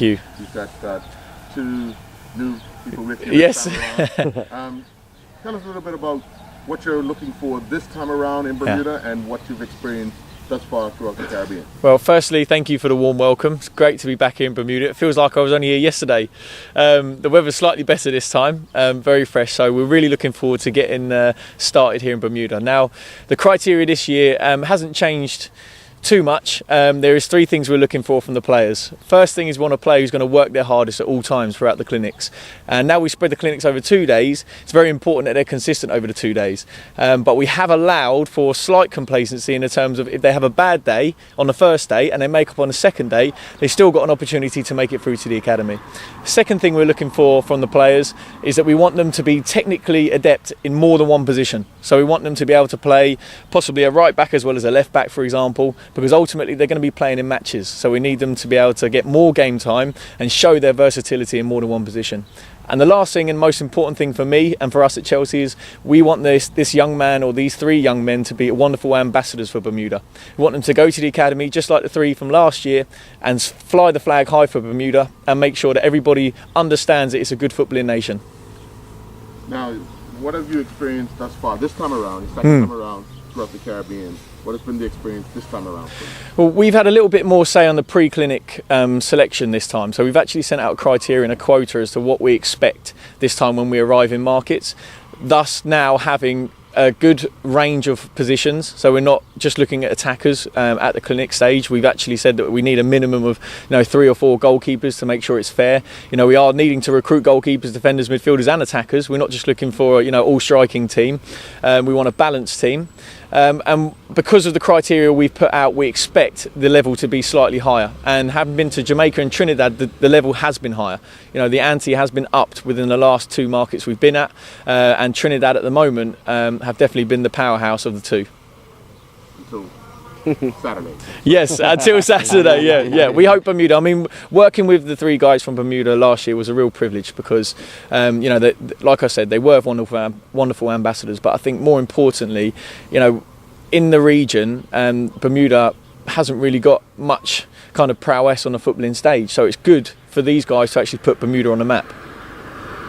Thank you. You've got two new people with you. Yes. Tell us a little bit about what you're looking for this time around in Bermuda and what you've experienced thus far throughout the Caribbean. Well, firstly, thank you for the warm welcome. It's great to be back here in Bermuda. It feels like I was only here yesterday. The weather's slightly better this time, very fresh, so we're really looking forward to getting started here in Bermuda. Now, the criteria this year hasn't changed too much. There is three things we're looking for from the players. First thing is we want a player who's going to work their hardest at all times throughout the clinics. And now we spread the clinics over 2 days. It's very important that they're consistent over the 2 days. But we have allowed for slight complacency in the terms of if they have a bad day on the first day and they make up on the second day, they've still got an opportunity to make it through to the academy. Second thing we're looking for from the players is that we want them to be technically adept in more than one position. So we want them to be able to play possibly a right back as well as a left back, for example, because ultimately they're going to be playing in matches. So we need them to be able to get more game time and show their versatility in more than one position. And the last thing and most important thing for me and for us at Chelsea is we want this young man or these three young men to be wonderful ambassadors for Bermuda. We want them to go to the academy just like the three from last year and fly the flag high for Bermuda and make sure that everybody understands that it's a good footballing nation. Now, what have you experienced thus far this time around, the second time around throughout the Caribbean? What has been the experience this time around for you? Well, we've had a little bit more say on the pre-clinic selection this time. So we've actually sent out a criteria and a quota as to what we expect this time when we arrive in markets. Thus now having a good range of positions, so we're not just looking at attackers at the clinic stage. We've actually said that we need a minimum of 3 or 4 goalkeepers to make sure it's fair. We are needing to recruit goalkeepers, defenders, midfielders and attackers. We're not just looking for all striking team. We want a balanced team. And because of the criteria we've put out, we expect the level to be slightly higher. And having been to Jamaica and Trinidad, the level has been higher. The ante has been upped within the last 2 markets we've been at. And Trinidad at the moment have definitely been the powerhouse of the two. Until Saturday. Yes, until Saturday, yeah. We hope Bermuda. I mean, working with the 3 guys from Bermuda last year was a real privilege because, like I said, they were wonderful ambassadors. But I think more importantly, in the region, Bermuda hasn't really got much kind of prowess on the footballing stage. So it's good for these guys to actually put Bermuda on the map.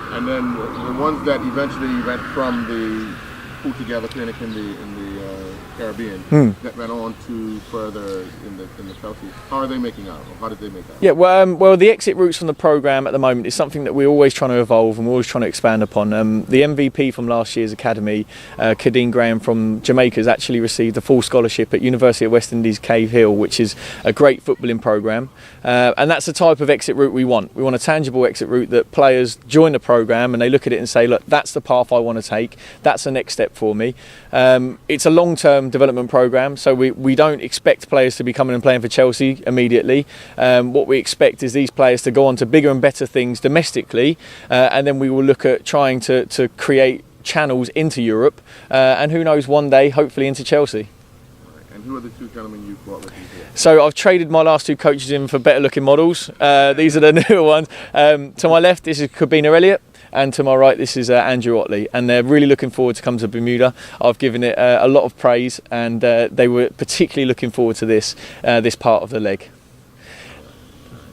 And then the ones that eventually went from the Put Together clinic in the Caribbean that went on to further in the Chelsea. How are they making out? Or how did they make out? Yeah, well, the exit routes from the programme at the moment is something that we're always trying to evolve and we're always trying to expand upon. The MVP from last year's academy, Kadeen Graham from Jamaica, has actually received a full scholarship at University of West Indies Cave Hill, which is a great footballing programme. And that's the type of exit route we want. We want a tangible exit route that players join the programme and they look at it and say, look, that's the path I want to take. That's the next step for me. It's a long-term development programme, so we don't expect players to be coming and playing for Chelsea immediately. What we expect is these players to go on to bigger and better things domestically, and then we will look at trying to create channels into Europe, and who knows, one day, hopefully into Chelsea. And who are the 2 gentlemen you've brought with you here? So I've traded my last 2 coaches in for better looking models. These are the newer ones. To my left, this is Kabina Elliott. And to my right, this is Andrew Otley, and they're really looking forward to come to Bermuda. I've given it a lot of praise, and they were particularly looking forward to this part of the leg.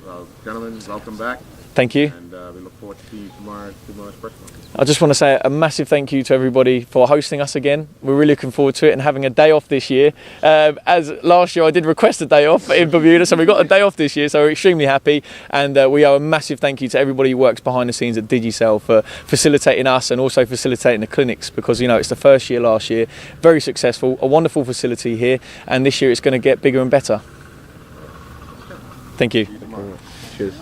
Well, gentlemen, welcome back. Thank you. And we look forward to seeing you tomorrow's press conference. I just want to say a massive thank you to everybody for hosting us again. We're really looking forward to it and having a day off this year. As last year I did request a day off in Bermuda, so we got a day off this year, so we're extremely happy. And we owe a massive thank you to everybody who works behind the scenes at Digicel for facilitating us and also facilitating the clinics, because it's the first year last year, very successful, a wonderful facility here, and this year it's going to get bigger and better. Thank you. Cheers.